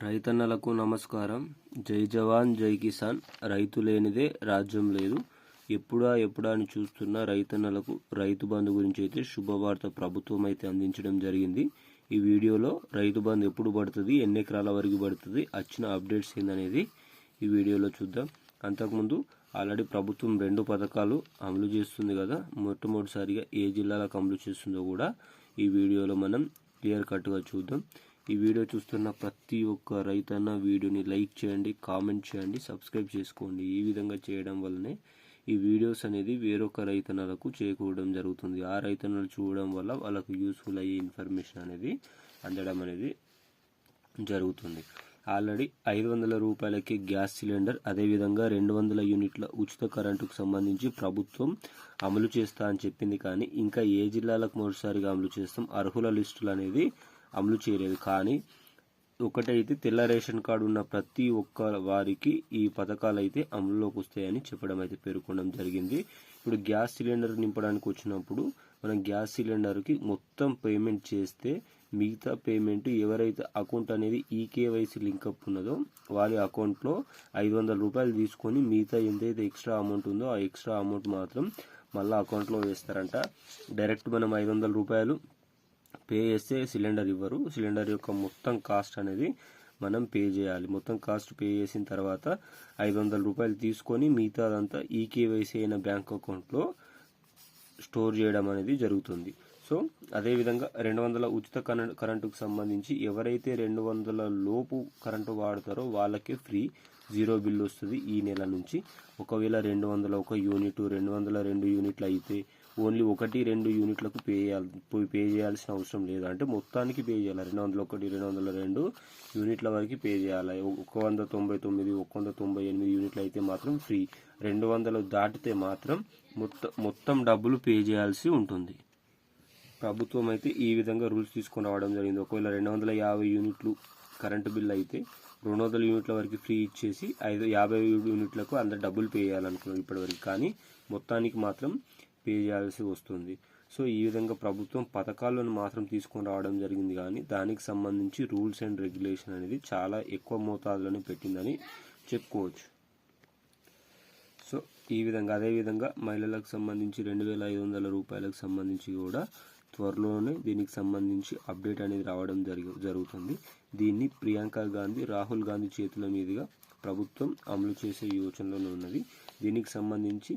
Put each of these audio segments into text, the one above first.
రైతన్నలకు నమస్కారం. జై జవాన్ జై కిసాన్. రైతు లేనిదే రాజ్యం లేదు. ఎప్పుడా అని చూస్తున్న రైతన్నలకు రైతు బంధు గురించి అయితే శుభవార్త ప్రభుత్వం అయితే అందించడం జరిగింది. ఈ వీడియోలో రైతు బంధు ఎప్పుడు పడుతుంది, ఎన్ని ఎకరాల వరకు పడుతుంది, వచ్చిన అప్డేట్స్ ఏందనేది ఈ వీడియోలో చూద్దాం. అంతకుముందు ఆల్రెడీ ప్రభుత్వం 2 పథకాలు అమలు చేస్తుంది కదా. మొట్టమొదటిసారిగా ఏ జిల్లాలకు అమలు చేస్తుందో కూడా ఈ వీడియోలో మనం క్లియర్ కట్గా చూద్దాం. ఈ వీడియో చూస్తున్న ప్రతి ఒక్క రైతన్న వీడియోని లైక్ చేయండి, కామెంట్ చేయండి, సబ్స్క్రైబ్ చేసుకోండి. ఈ విధంగా చేయడం వల్లనే ఈ వీడియోస్ అనేది వేరొక రైతన్నలకు చేకూరడం జరుగుతుంది. ఆ రైతన్నలు చూడడం వల్ల వాళ్ళకు యూస్ఫుల్ అయ్యే ఇన్ఫర్మేషన్ అనేది అందడం అనేది జరుగుతుంది. ఆల్రెడీ 500 రూపాయలకి గ్యాస్ సిలిండర్, అదేవిధంగా 200 యూనిట్ల ఉచిత కరెంటుకు సంబంధించి ప్రభుత్వం అమలు చేస్తా అని చెప్పింది. కానీ ఇంకా ఏ జిల్లాలకు మొదటిసారిగా అమలు చేస్తాం, అర్హుల లిస్టులు అనేది అమలు చేయలేదు. కానీ ఒకటైతే తెల్ల రేషన్ కార్డు ఉన్న ప్రతి ఒక్క వారికి ఈ పథకాలు అయితే అమలులోకి వస్తాయని చెప్పడం అయితే పేర్కొనడం జరిగింది. ఇప్పుడు గ్యాస్ సిలిండర్ నింపడానికి వచ్చినప్పుడు మనం గ్యాస్ సిలిండర్కి మొత్తం పేమెంట్ చేస్తే మిగతా పేమెంట్ ఎవరైతే అకౌంట్ అనేది ఈకేవైసీ లింకప్ ఉన్నదో వాళ్ళ అకౌంట్లో 500 రూపాయలు తీసుకొని మిగతా ఎంతైతే ఎక్స్ట్రా అమౌంట్ ఉందో ఆ ఎక్స్ట్రా అమౌంట్ మాత్రం మళ్ళీ అకౌంట్లో వేస్తారంట. డైరెక్ట్ మనం 500 రూపాయలు పే చేస్తే సిలిండర్ ఇవ్వరు. సిలిండర్ యొక్క మొత్తం కాస్ట్ అనేది మనం పే చేయాలి. మొత్తం కాస్ట్ పే చేసిన తర్వాత 500 రూపాయలు తీసుకొని మిగతాదంతా ఈకేవైసీ అయిన బ్యాంక్ అకౌంట్లో స్టోర్ చేయడం అనేది జరుగుతుంది. సో అదేవిధంగా 200 ఉచిత కరెంటుకు సంబంధించి ఎవరైతే 200 లోపు కరెంటు వాడతారో వాళ్ళకే ఫ్రీ, 0 బిల్ వస్తుంది ఈ నెల నుంచి. ఒకవేళ 201 యూనిట్, 202 యూనిట్లు అయితే ఓన్లీ 1-2 యూనిట్లకు పే చేయాల్సిన అవసరం లేదు. అంటే మొత్తానికి పే చేయాలి. 201, 202 యూనిట్ల వరకు పే చేయాలి. 199, 198 యూనిట్లు అయితే మాత్రం ఫ్రీ. 200 దాటితే మాత్రం మొత్తం డబ్బులు పే చేయాల్సి ఉంటుంది. ప్రభుత్వం అయితే ఈ విధంగా రూల్స్ తీసుకొని రావడం జరిగింది. ఒకవేళ 250 యూనిట్లు కరెంటు బిల్ అయితే 200 యూనిట్ల వరకు ఫ్రీ ఇచ్చేసి 50 యూనిట్లకు అందరు డబ్బులు పే చేయాలనుకున్నారు ఇప్పటివరకు. కానీ మొత్తానికి మాత్రం పే చేయాల్సి వస్తుంది. సో ఈ విధంగా ప్రభుత్వం పథకాలను మాత్రం తీసుకొని రావడం జరిగింది. కానీ దానికి సంబంధించి రూల్స్ అండ్ రెగ్యులేషన్ అనేది చాలా ఎక్కువ మోతాదులోనే పెట్టిందని చెప్పుకోవచ్చు. సో ఈ విధంగా అదేవిధంగా మహిళలకు సంబంధించి 2500 రూపాయలకు సంబంధించి కూడా త్వరలోనే దీనికి సంబంధించి అప్డేట్ అనేది రావడం జరుగుతుంది. దీన్ని ప్రియాంక గాంధీ, రాహుల్ గాంధీ చేతుల మీదుగా ప్రభుత్వం అమలు చేసే యోచనలో ఉన్నది. దీనికి సంబంధించి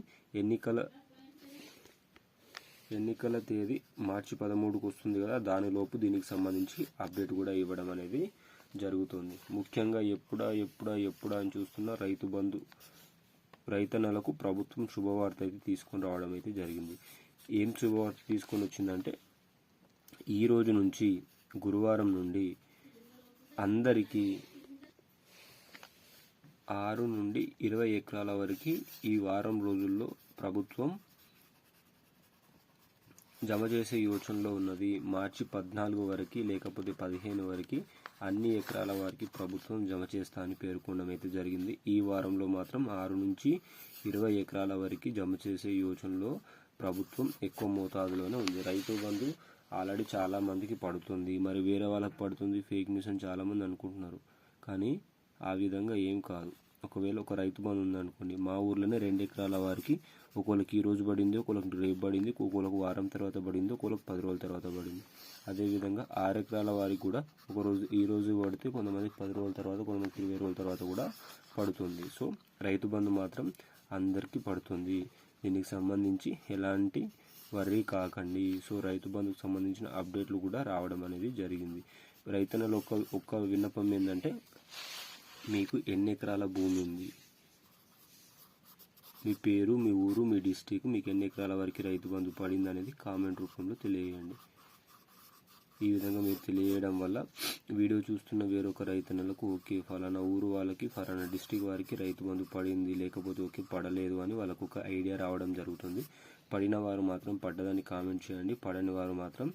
ఎన్నికల తేదీ మార్చి 13కు వస్తుంది కదా, దానిలోపు దీనికి సంబంధించి అప్డేట్ కూడా ఇవ్వడం అనేది జరుగుతుంది. ముఖ్యంగా ఎప్పుడా అని చూస్తున్న రైతు బంధు రైతన్నలకు ప్రభుత్వం శుభవార్త అయితే తీసుకొని రావడం అయితే జరిగింది. ఏం శుభవార్త తీసుకొని వచ్చిందంటే, ఈ రోజు నుంచి గురువారం నుండి అందరికీ 6 నుండి 20 ఎకరాల వరకు ఈ వారం రోజుల్లో ప్రభుత్వం జమ చేసే యోచనలో ఉన్నది. మార్చి 14 వరకు లేకపోతే 15 వరకు అన్ని ఎకరాల వారికి ప్రభుత్వం జమ చేస్తా అని పేర్కొనడం అయితే జరిగింది. ఈ వారంలో మాత్రం 6 నుంచి 20 ఎకరాల వరకు జమ చేసే యోచనలో ప్రభుత్వం ఎక్కువ మోతాదులోనే ఉంది. రైతు బంధు ఆల్రెడీ చాలా మందికి పడుతుంది, మరి వేరే వాళ్ళకి పడుతుంది, ఫేక్ న్యూస్ అని చాలామంది అనుకుంటున్నారు. కానీ ఆ విధంగా ఏం కాదు. ఒకవేళ ఒక రైతు బంధు ఉందనుకోండి, మా ఊర్లోనే 2 ఎకరాల వారికి ఒకళ్ళకి ఈ రోజు పడింది, ఒకళ్ళకి రేపు పడింది, ఒకళ్ళకి వారం తర్వాత పడింది, ఒకళ్ళకి 10 రోజుల తర్వాత పడింది. అదేవిధంగా 6 ఎకరాల వారికి కూడా ఈ రోజు పడితే కొంతమందికి 10 రోజుల తర్వాత, కొంతమందికి 20 రోజుల తర్వాత కూడా పడుతుంది. సో రైతు బంధు మాత్రం అందరికీ పడుతుంది. దీనికి సంబంధించి ఎలాంటి వర్రీ కాకండి. సో రైతు బంధుకు సంబంధించిన అప్డేట్లు కూడా రావడం అనేది జరిగింది. రైతన్నలు ఒక్క విన్నపం ఏంటంటే, మీకు ఎన్ని ఎకరాల భూమి ఉంది, మీ పేరు, మీ ఊరు, మీ డిస్టిక్, మీకు ఎన్ని ఎకరాల వరకు రైతు బంధు పడింది అనేది కామెంట్ రూపంలో తెలియజేయండి. ఈ విధంగా మీరు తెలియజేయడం వల్ల వీడియో చూస్తున్న వేరొక రైతన్నలకు ఓకే ఫలానా ఊరు వాళ్ళకి, ఫలానా డిస్టిక్ వారికి రైతు బంధు పడింది, లేకపోతే ఓకే పడలేదు అని వాళ్ళకు ఒక ఐడియా రావడం జరుగుతుంది. పడిన వారు మాత్రం పడ్డదని కామెంట్ చేయండి, పడని వారు మాత్రం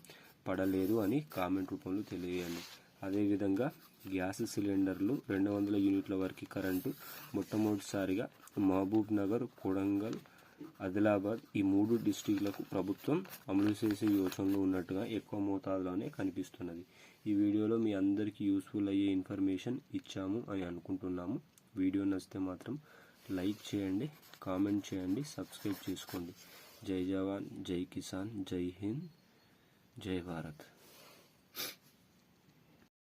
పడలేదు అని కామెంట్ రూపంలో తెలియజేయండి. అదేవిధంగా గ్యాస్ సిలిండర్లు 200 యూనిట్ల వరకు కరెంటు మొట్టమొదటిసారిగా మహబూబ్ నగర్, కొడంగల్, ఆదిలాబాద్ ఈ 3 డిస్ట్రిక్ట్లకు ప్రభుత్వం అమలు చేసే యోచనలో ఉన్నట్టుగా ఎక్కువ మోతాదులోనే కనిపిస్తున్నది. ఈ వీడియోలో మీ అందరికీ యూస్ఫుల్ అయ్యే ఇన్ఫర్మేషన్ ఇచ్చాము అని అనుకుంటున్నాము. వీడియో నచ్చితే మాత్రం లైక్ చేయండి, కామెంట్ చేయండి, సబ్స్క్రైబ్ చేసుకోండి. జై జవాన్, జై కిసాన్, జై హింద్, జై భారత్.